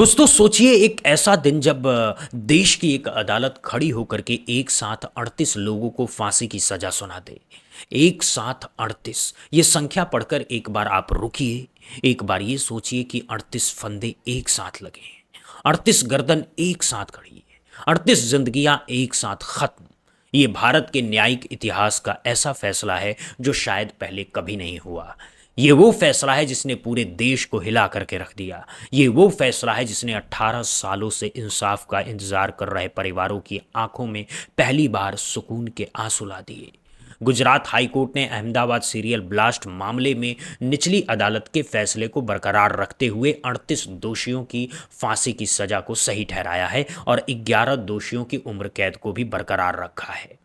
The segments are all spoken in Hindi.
दोस्तों सोचिए एक ऐसा दिन जब देश की एक अदालत खड़ी होकर के एक साथ 38 लोगों को फांसी की सजा सुना दे। एक साथ 38, ये संख्या पढ़कर एक बार आप रुकिए। एक बार ये सोचिए कि 38 फंदे एक साथ लगे हैं, 38 गर्दन एक साथ खड़ी है, 38 जिंदगियां एक साथ खत्म। ये भारत के न्यायिक इतिहास का ऐसा फैसला है जो शायद पहले कभी नहीं हुआ। ये वो फैसला है जिसने पूरे देश को हिला करके रख दिया। ये वो फैसला है जिसने 18 सालों से इंसाफ का इंतजार कर रहे परिवारों की आंखों में पहली बार सुकून के आंसू ला दिए। गुजरात हाई कोर्ट ने अहमदाबाद सीरियल ब्लास्ट मामले में निचली अदालत के फैसले को बरकरार रखते हुए 38 दोषियों की फांसी की सजा को सही ठहराया है और 11 दोषियों की उम्र कैद को भी बरकरार रखा है।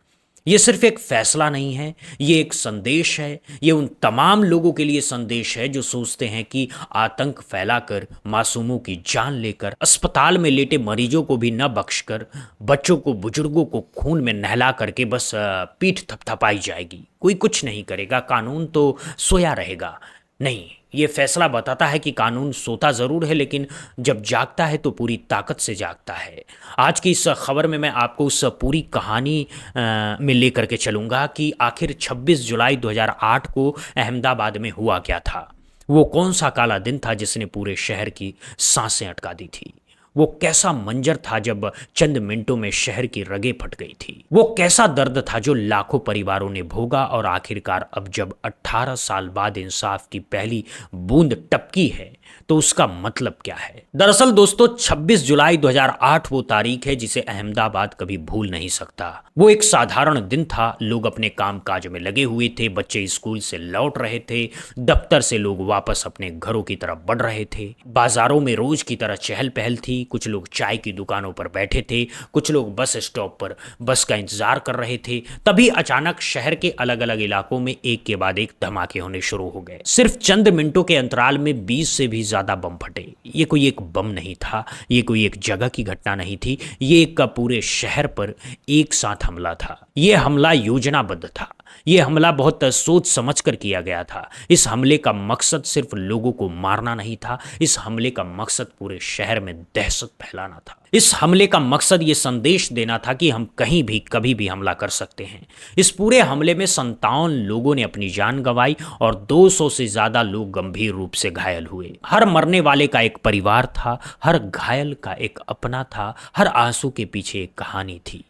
ये सिर्फ एक फैसला नहीं है, ये एक संदेश है। ये उन तमाम लोगों के लिए संदेश है जो सोचते हैं कि आतंक फैलाकर, मासूमों की जान लेकर, अस्पताल में लेटे मरीजों को भी न बख्शकर, बच्चों को, बुजुर्गों को खून में नहला करके बस पीठ थपथपाई जाएगी, कोई कुछ नहीं करेगा, कानून तो सोया रहेगा। नहीं, ये फैसला बताता है कि कानून सोता ज़रूर है लेकिन जब जागता है तो पूरी ताकत से जागता है। आज की इस खबर में मैं आपको उस पूरी कहानी में लेकर के चलूँगा कि आखिर 26 जुलाई 2008 को अहमदाबाद में हुआ क्या था। वो कौन सा काला दिन था जिसने पूरे शहर की सांसें अटका दी थी। वो कैसा मंजर था जब चंद मिनटों में शहर की रगें फट गई थी। वो कैसा दर्द था जो लाखों परिवारों ने भोगा और आखिरकार अब जब 18 साल बाद इंसाफ की पहली बूंद टपकी है तो उसका मतलब क्या है। दरअसल दोस्तों 26 जुलाई 2008 वो तारीख है जिसे अहमदाबाद कभी भूल नहीं सकता। वो एक साधारण दिन था। लोग अपने काम काज में लगे हुए थे, बच्चे स्कूल से लौट रहे थे, दफ्तर से लोग वापस अपने घरों की तरफ बढ़ रहे थे, बाजारों में रोज की तरह चहल पहल थी। कुछ लोग चाय की दुकानों पर बैठे थे, कुछ लोग बस स्टॉप पर बस का इंतजार कर रहे थे। तभी अचानक शहर के अलग अलग इलाकों में एक के बाद एक धमाके होने शुरू हो गए। सिर्फ चंद मिनटों के अंतराल में 20 से भी ज्यादा बम फटे। ये कोई एक बम नहीं था, ये कोई एक जगह की घटना नहीं थी, ये एक का पूरे शहर पर एक साथ हमला था। ये हमला योजनाबद्ध था। ये हमला बहुत सोच समझ कर किया गया था। इस हमले का मकसद सिर्फ लोगों को मारना नहीं था, इस हमले का मकसद पूरे शहर में दहशत फैलाना था। इस हमले का मकसद ये संदेश देना था कि हम कहीं भी कभी भी हमला कर सकते हैं। इस पूरे हमले में 57 लोगों ने अपनी जान गंवाई और 200 से ज्यादा लोग गंभीर रूप से घायल हुए। हर मरने वाले का एक परिवार था, हर घायल का एक अपना था, हर आंसू के पीछे एक कहानी थी।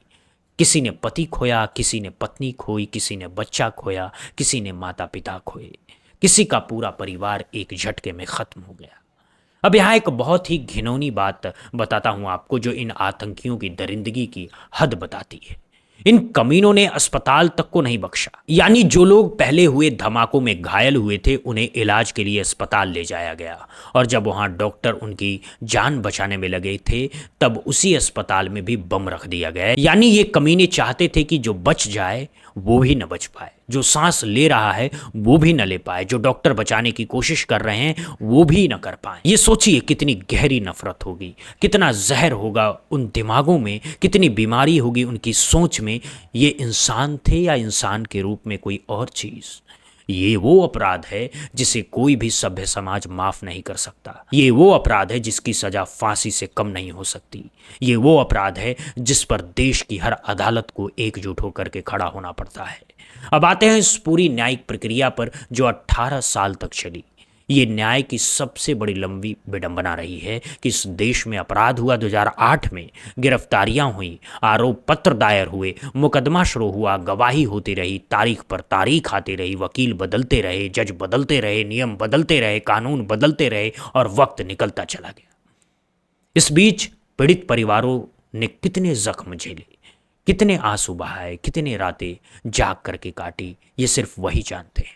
किसी ने पति खोया, किसी ने पत्नी खोई, किसी ने बच्चा खोया, किसी ने माता पिता खोए, किसी का पूरा परिवार एक झटके में खत्म हो गया। अब यहाँ एक बहुत ही घिनौनी बात बताता हूँ आपको जो इन आतंकियों की दरिंदगी की हद बताती है। इन कमीनों ने अस्पताल तक को नहीं बख्शा। यानी जो लोग पहले हुए धमाकों में घायल हुए थे उन्हें इलाज के लिए अस्पताल ले जाया गया और जब वहां डॉक्टर उनकी जान बचाने में लगे थे तब उसी अस्पताल में भी बम रख दिया गया। यानी ये कमीने चाहते थे कि जो बच जाए वो भी न बच पाए, जो सांस ले रहा है वो भी न ले पाए, जो डॉक्टर बचाने की कोशिश कर रहे हैं वो भी न कर पाए। ये सोचिए कितनी गहरी नफरत होगी, कितना जहर होगा उन दिमागों में, कितनी बीमारी होगी उनकी सोच में। ये इंसान थे या इंसान के रूप में कोई और चीज। ये वो अपराध है जिसे कोई भी सभ्य समाज माफ नहीं कर सकता। ये वो अपराध है जिसकी सजा फांसी से कम नहीं हो सकती। ये वो अपराध है जिस पर देश की हर अदालत को एकजुट होकर के खड़ा होना पड़ता है। अब आते हैं इस पूरी न्यायिक प्रक्रिया पर जो 18 साल तक चली। ये न्याय की सबसे बड़ी लंबी विडंबना रही है कि इस देश में अपराध हुआ 2008 में, गिरफ्तारियां हुई, आरोप पत्र दायर हुए, मुकदमा शुरू हुआ, गवाही होती रही, तारीख पर तारीख आती रही, वकील बदलते रहे, जज बदलते रहे, नियम बदलते रहे, कानून बदलते रहे और वक्त निकलता चला गया। इस बीच पीड़ित परिवारों ने कितने जख्म झेले, कितने आंसू बहाए, कितने रातें जाग करके काटी, ये सिर्फ वही जानते हैं।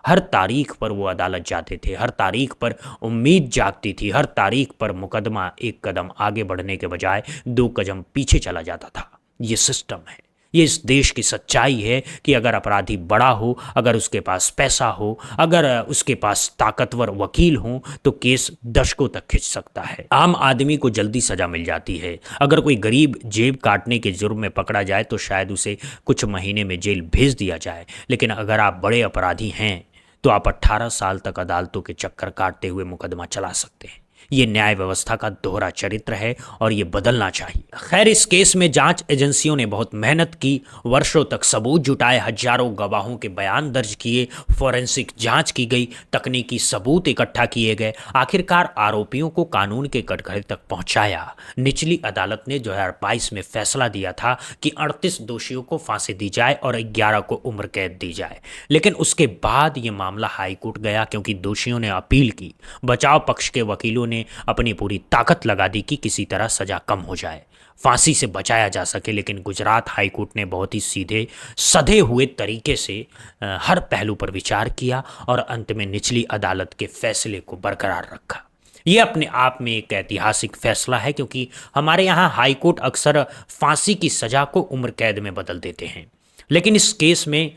हर तारीख पर वो अदालत जाते थे, हर तारीख पर उम्मीद जागती थी, हर तारीख पर मुकदमा एक कदम आगे बढ़ने के बजाय 2 कदम पीछे चला जाता था। ये सिस्टम है, ये इस देश की सच्चाई है कि अगर अपराधी बड़ा हो, अगर उसके पास पैसा हो, अगर उसके पास ताकतवर वकील हो तो केस दशकों तक खिंच सकता है। आम आदमी को जल्दी सजा मिल जाती है। अगर कोई गरीब जेब काटने के जुर्म में पकड़ा जाए तो शायद उसे कुछ महीने में जेल भेज दिया जाए, लेकिन अगर आप बड़े अपराधी हैं तो आप 18 साल तक अदालतों के चक्कर काटते हुए मुकदमा चला सकते हैं। ये न्याय व्यवस्था का दोहरा चरित्र है और ये बदलना चाहिए। खैर, इस केस में जांच एजेंसियों ने बहुत मेहनत की, वर्षों तक सबूत जुटाए, हजारों गवाहों के बयान दर्ज किए, फोरेंसिक जांच की गई, तकनीकी सबूत इकट्ठा किए गए, आखिरकार आरोपियों को कानून के कटघरे तक पहुंचाया। निचली अदालत ने 2022 में फैसला दिया था कि 38 दोषियों को फांसी दी जाए और 11 को उम्र कैद दी जाए। लेकिन उसके बाद ये मामला हाईकोर्ट गया क्योंकि दोषियों ने अपील की। बचाव पक्ष के वकीलों ने अपनी पूरी ताकत लगा दी कि किसी तरह सजा कम हो जाए, फांसी से बचाया जा सके। लेकिन गुजरात हाईकोर्ट ने बहुत ही सीधे सधे हुए तरीके से हर पहलू पर विचार किया और अंत में निचली अदालत के फैसले को बरकरार रखा। ये अपने आप में एक ऐतिहासिक फैसला है क्योंकि हमारे यहाँ हाईकोर्ट अक्सर फांसी की सजा को उम्र कैद में बदल देते हैं। लेकिन इस केस में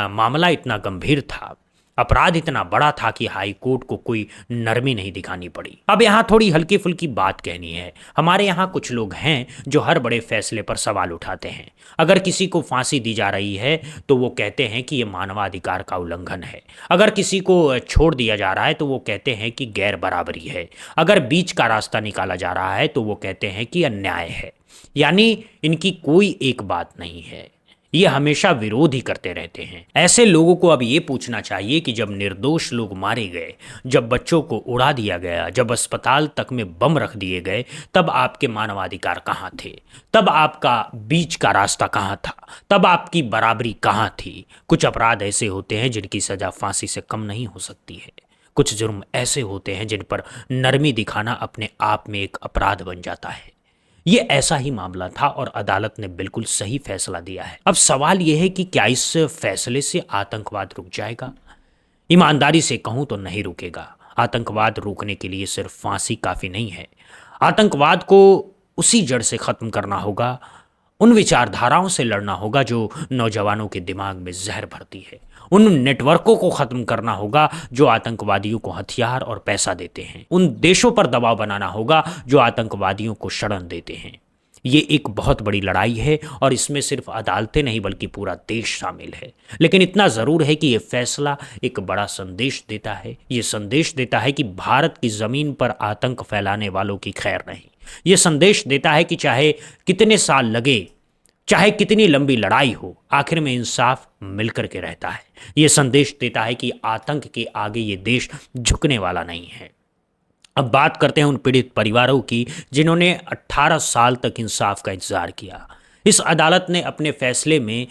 मामला इतना गंभीर था, अपराध इतना बड़ा था कि हाई कोर्ट को कोई नरमी नहीं दिखानी पड़ी। अब यहाँ थोड़ी हल्की फुल्की बात कहनी है। हमारे यहाँ कुछ लोग हैं जो हर बड़े फैसले पर सवाल उठाते हैं। अगर किसी को फांसी दी जा रही है तो वो कहते हैं कि ये मानवाधिकार का उल्लंघन है। अगर किसी को छोड़ दिया जा रहा है तो वो कहते हैं कि गैर बराबरी है। अगर बीच का रास्ता निकाला जा रहा है तो वो कहते हैं कि अन्याय है। यानी इनकी कोई एक बात नहीं है, ये हमेशा विरोध ही करते रहते हैं। ऐसे लोगों को अब ये पूछना चाहिए कि जब निर्दोष लोग मारे गए, जब बच्चों को उड़ा दिया गया, जब अस्पताल तक में बम रख दिए गए, तब आपके मानवाधिकार कहाँ थे? तब आपका बीच का रास्ता कहाँ था? तब आपकी बराबरी कहाँ थी? कुछ अपराध ऐसे होते हैं जिनकी सजा फांसी से कम नहीं हो सकती है। कुछ जुर्म ऐसे होते हैं जिन पर नरमी दिखाना अपने आप में एक अपराध बन जाता है। ये ऐसा ही मामला था और अदालत ने बिल्कुल सही फैसला दिया है। अब सवाल यह है कि क्या इस फैसले से आतंकवाद रुक जाएगा? ईमानदारी से कहूं तो नहीं रुकेगा। आतंकवाद रोकने के लिए सिर्फ फांसी काफी नहीं है। आतंकवाद को उसी जड़ से खत्म करना होगा, उन विचारधाराओं से लड़ना होगा जो नौजवानों के दिमाग में जहर भरती है। उन नेटवर्कों को खत्म करना होगा जो आतंकवादियों को हथियार और पैसा देते हैं। उन देशों पर दबाव बनाना होगा जो आतंकवादियों को शरण देते हैं। ये एक बहुत बड़ी लड़ाई है और इसमें सिर्फ अदालतें नहीं बल्कि पूरा देश शामिल है। लेकिन इतना ज़रूर है कि ये फैसला एक बड़ा संदेश देता है। ये संदेश देता है कि भारत की ज़मीन पर आतंक फैलाने वालों की खैर नहीं। ये संदेश देता है कि चाहे कितने साल लगे, चाहे कितनी लंबी लड़ाई हो, आखिर में इंसाफ मिलकर के रहता है। ये संदेश देता है कि आतंक के आगे ये देश झुकने वाला नहीं है। अब बात करते हैं उन पीड़ित परिवारों की जिन्होंने 18 साल तक इंसाफ का इंतजार किया। इस अदालत ने अपने फैसले में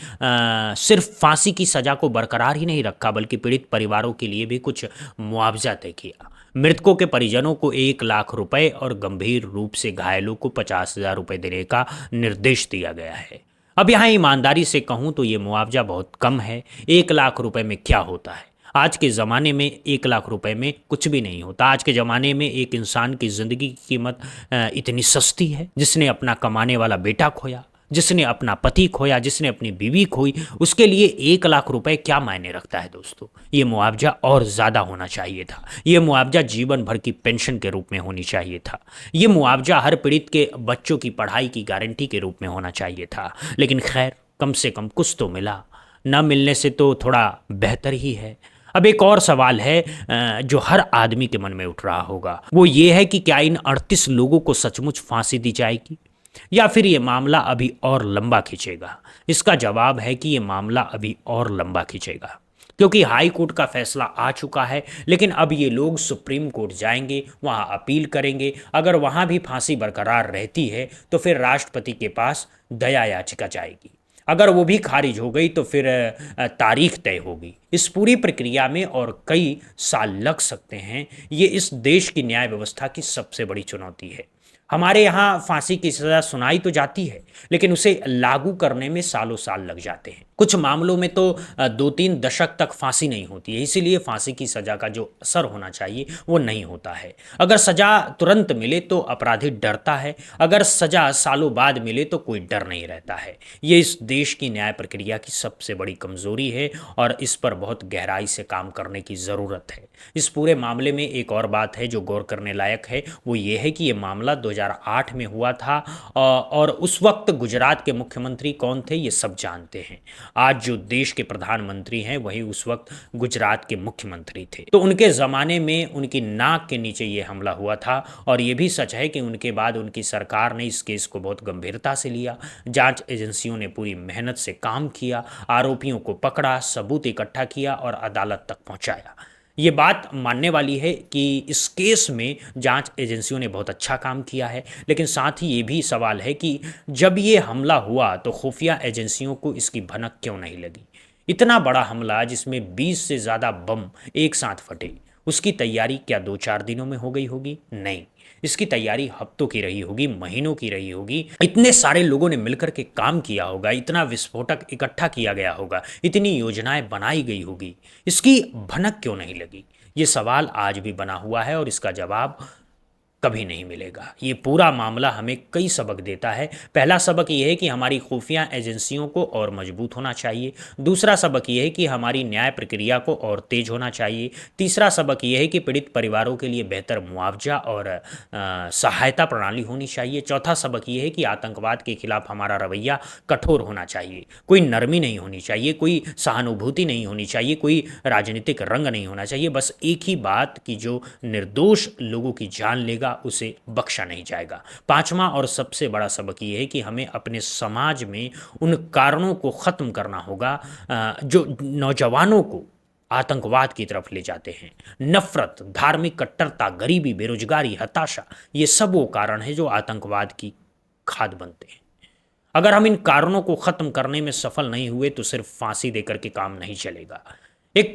सिर्फ फांसी की सजा को बरकरार ही नहीं रखा बल्कि पीड़ित परिवारों के लिए भी कुछ मुआवजा तय किया। मृतकों के परिजनों को 1 लाख रुपए और गंभीर रूप से घायलों को 50,000 रुपए देने का निर्देश दिया गया है। अब यहाँ ईमानदारी से कहूँ तो ये मुआवजा बहुत कम है। 1 लाख रुपए में क्या होता है? आज के ज़माने में 1 लाख रुपए में कुछ भी नहीं होता। आज के ज़माने में एक इंसान की ज़िंदगी की कीमत इतनी सस्ती है। जिसने अपना कमाने वाला बेटा खोया, जिसने अपना पति खोया, जिसने अपनी बीवी खोई, उसके लिए 1 लाख रुपए क्या मायने रखता है दोस्तों? ये मुआवजा और ज़्यादा होना चाहिए था। ये मुआवजा जीवन भर की पेंशन के रूप में होनी चाहिए था। ये मुआवजा हर पीड़ित के बच्चों की पढ़ाई की गारंटी के रूप में होना चाहिए था। लेकिन खैर, कम से कम कुछ तो मिला। न मिलने से तो थोड़ा बेहतर ही है। अब एक और सवाल है जो हर आदमी के मन में उठ रहा होगा, वो ये है कि क्या इन 38 लोगों को सचमुच फांसी दी जाएगी या फिर ये मामला अभी और लंबा खींचेगा? इसका जवाब है कि ये मामला अभी और लंबा खींचेगा क्योंकि हाई कोर्ट का फैसला आ चुका है। लेकिन अब ये लोग सुप्रीम कोर्ट जाएंगे, वहाँ अपील करेंगे। अगर वहाँ भी फांसी बरकरार रहती है तो फिर राष्ट्रपति के पास दया याचिका जाएगी। अगर वो भी खारिज हो गई तो फिर तारीख तय होगी। इस पूरी प्रक्रिया में और कई साल लग सकते हैं। ये इस देश की न्याय व्यवस्था की सबसे बड़ी चुनौती है। हमारे यहाँ फांसी की सज़ा सुनाई तो जाती है लेकिन उसे लागू करने में सालों साल लग जाते हैं। कुछ मामलों में तो 2-3 दशक तक फांसी नहीं होती है। इसीलिए फांसी की सज़ा का जो असर होना चाहिए वो नहीं होता है। अगर सज़ा तुरंत मिले तो अपराधी डरता है, अगर सज़ा सालों बाद मिले तो कोई डर नहीं रहता है। ये इस देश की न्याय प्रक्रिया की सबसे बड़ी कमज़ोरी है और इस पर बहुत गहराई से काम करने की ज़रूरत है। इस पूरे मामले में एक और बात है जो गौर करने लायक है, वो ये है कि ये मामला 2008 में हुआ था और उस वक्त गुजरात के मुख्यमंत्री कौन थे ये सब जानते हैं। आज जो देश के प्रधानमंत्री हैं वही उस वक्त गुजरात के मुख्यमंत्री थे। तो उनके ज़माने में उनकी नाक के नीचे ये हमला हुआ था। और ये भी सच है कि उनके बाद उनकी सरकार ने इस केस को बहुत गंभीरता से लिया। जांच एजेंसियों ने पूरी मेहनत से काम किया, आरोपियों को पकड़ा, सबूत इकट्ठा किया और अदालत तक पहुंचाया। ये बात मानने वाली है कि इस केस में जांच एजेंसियों ने बहुत अच्छा काम किया है। लेकिन साथ ही ये भी सवाल है कि जब ये हमला हुआ तो खुफिया एजेंसियों को इसकी भनक क्यों नहीं लगी। इतना बड़ा हमला जिसमें 20 से ज़्यादा बम एक साथ फटे, उसकी तैयारी क्या 2-4 दिनों में हो गई होगी? नहीं, इसकी तैयारी हफ्तों की रही होगी, महीनों की रही होगी। इतने सारे लोगों ने मिलकर के काम किया होगा, इतना विस्फोटक इकट्ठा किया गया होगा, इतनी योजनाएं बनाई गई होगी, इसकी भनक क्यों नहीं लगी? ये सवाल आज भी बना हुआ है और इसका जवाब कभी नहीं मिलेगा। ये पूरा मामला हमें कई सबक देता है। पहला सबक ये है कि हमारी खुफिया एजेंसियों को और मजबूत होना चाहिए। दूसरा सबक ये है कि हमारी न्याय प्रक्रिया को और तेज होना चाहिए। तीसरा सबक ये है कि पीड़ित परिवारों के लिए बेहतर मुआवजा और सहायता प्रणाली होनी चाहिए। चौथा सबक ये है कि आतंकवाद के खिलाफ हमारा रवैया कठोर होना चाहिए। कोई नरमी नहीं होनी चाहिए, कोई सहानुभूति नहीं होनी चाहिए, कोई राजनीतिक रंग नहीं होना चाहिए। बस एक ही बात कि जो निर्दोष लोगों की जान लेगा उसे बख्शा नहीं जाएगा। पांचवा और सबसे बड़ा सबक ये है कि हमें अपने समाज में उन कारणों को ख़त्म करना होगा जो नौजवानों को आतंकवाद की तरफ ले जाते हैं। नफरत, धार्मिक कट्टरता, गरीबी, बेरोजगारी, हताशा, ये सब वो कारण है जो आतंकवाद की खाद बनते हैं। अगर हम इन कारणों को ख़त्म करने में सफल नहीं हुए तो सिर्फ फांसी देकर के काम नहीं चलेगा। एक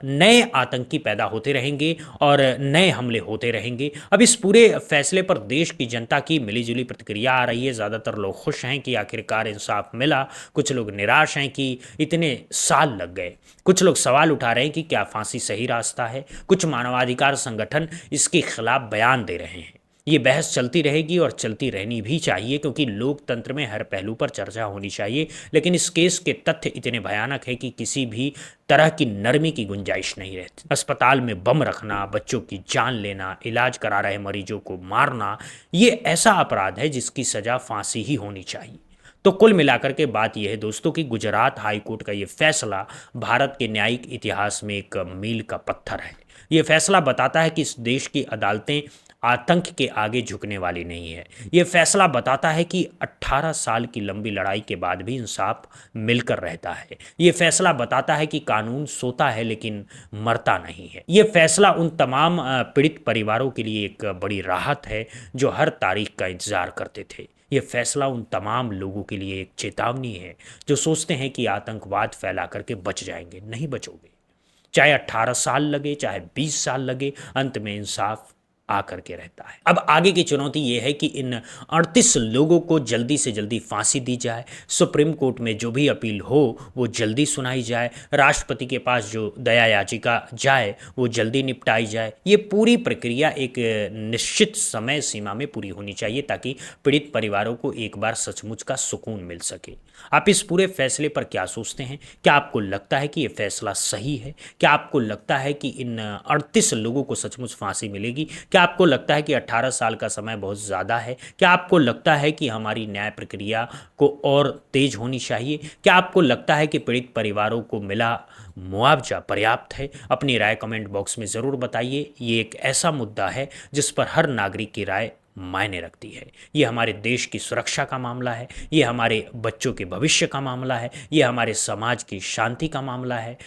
नए आतंकी पैदा होते रहेंगे और नए हमले होते रहेंगे। अब इस पूरे फैसले पर देश की जनता की मिलीजुली प्रतिक्रिया आ रही है। ज़्यादातर लोग खुश हैं कि आखिरकार इंसाफ मिला। कुछ लोग निराश हैं कि इतने साल लग गए। कुछ लोग सवाल उठा रहे हैं कि क्या फांसी सही रास्ता है। कुछ मानवाधिकार संगठन इसके खिलाफ बयान दे रहे हैं। ये बहस चलती रहेगी और चलती रहनी भी चाहिए, क्योंकि लोकतंत्र में हर पहलू पर चर्चा होनी चाहिए। लेकिन इस केस के तथ्य इतने भयानक है कि किसी भी तरह की नरमी की गुंजाइश नहीं रहती। अस्पताल में बम रखना, बच्चों की जान लेना, इलाज करा रहे मरीजों को मारना, ये ऐसा अपराध है जिसकी सज़ा फांसी ही होनी चाहिए। तो कुल मिलाकर के बात यह है दोस्तों कि गुजरात हाई कोर्ट का ये फैसला भारत के न्यायिक इतिहास में एक मील का पत्थर है। ये फैसला बताता है कि इस देश की अदालतें आतंक के आगे झुकने वाली नहीं है। ये फैसला बताता है कि 18 साल की लंबी लड़ाई के बाद भी इंसाफ मिलकर रहता है। ये फैसला बताता है कि कानून सोता है लेकिन मरता नहीं है। ये फैसला उन तमाम पीड़ित परिवारों के लिए एक बड़ी राहत है जो हर तारीख का इंतज़ार करते थे। ये फैसला उन तमाम लोगों के लिए एक चेतावनी है जो सोचते हैं कि आतंकवाद फैला करके बच जाएंगे। नहीं बचोगे, चाहे 18 साल लगे, चाहे 20 साल लगे, अंत में इंसाफ आकर के रहता है। अब आगे की चुनौती यह है कि इन 38 लोगों को जल्दी से जल्दी फांसी दी जाए। सुप्रीम कोर्ट में जो भी अपील हो वो जल्दी सुनाई जाए। राष्ट्रपति के पास जो दया याचिका जाए वो जल्दी निपटाई जाए। ये पूरी प्रक्रिया एक निश्चित समय सीमा में पूरी होनी चाहिए ताकि पीड़ित परिवारों को एक बार सचमुच का सुकून मिल सके। आप इस पूरे फैसले पर क्या सोचते हैं? क्या आपको लगता है कि ये फैसला सही है? क्या आपको लगता है कि इन 38 लोगों को सचमुच फांसी मिलेगी? क्या आपको लगता है कि 18 साल का समय बहुत ज़्यादा है? क्या आपको लगता है कि हमारी न्याय प्रक्रिया को और तेज होनी चाहिए? क्या आपको लगता है कि पीड़ित परिवारों को मिला मुआवजा पर्याप्त है? अपनी राय कमेंट बॉक्स में ज़रूर बताइए। ये एक ऐसा मुद्दा है जिस पर हर नागरिक की राय मायने रखती है। ये हमारे देश की सुरक्षा का मामला है, ये हमारे बच्चों के भविष्य का मामला है, ये हमारे समाज की शांति का मामला है।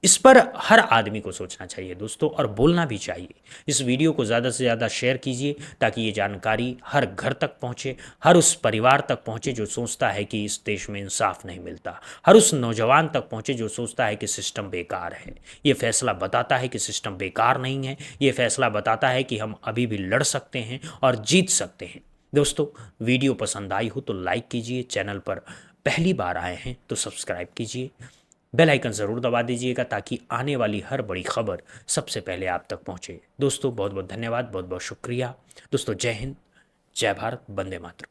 इस पर हर आदमी को सोचना चाहिए दोस्तों, और बोलना भी चाहिए। इस वीडियो को ज़्यादा से ज़्यादा शेयर कीजिए ताकि ये जानकारी हर घर तक पहुँचे, हर उस परिवार तक पहुँचे जो सोचता है कि इस देश में इंसाफ नहीं मिलता, हर उस नौजवान तक पहुँचे जो सोचता है कि सिस्टम बेकार है। ये फैसला बताता है कि सिस्टम बेकार नहीं है। ये फैसला बताता है कि हम अभी भी लड़ सकते हैं और जीत सकते हैं। दोस्तों, वीडियो पसंद आई हो तो लाइक कीजिए, चैनल पर पहली बार आए हैं तो सब्सक्राइब कीजिए, बेल आइकन ज़रूर दबा दीजिएगा ताकि आने वाली हर बड़ी खबर सबसे पहले आप तक पहुंचे। दोस्तों बहुत बहुत धन्यवाद, बहुत बहुत शुक्रिया। दोस्तों जय हिंद, जय भारत, वंदे मातरम।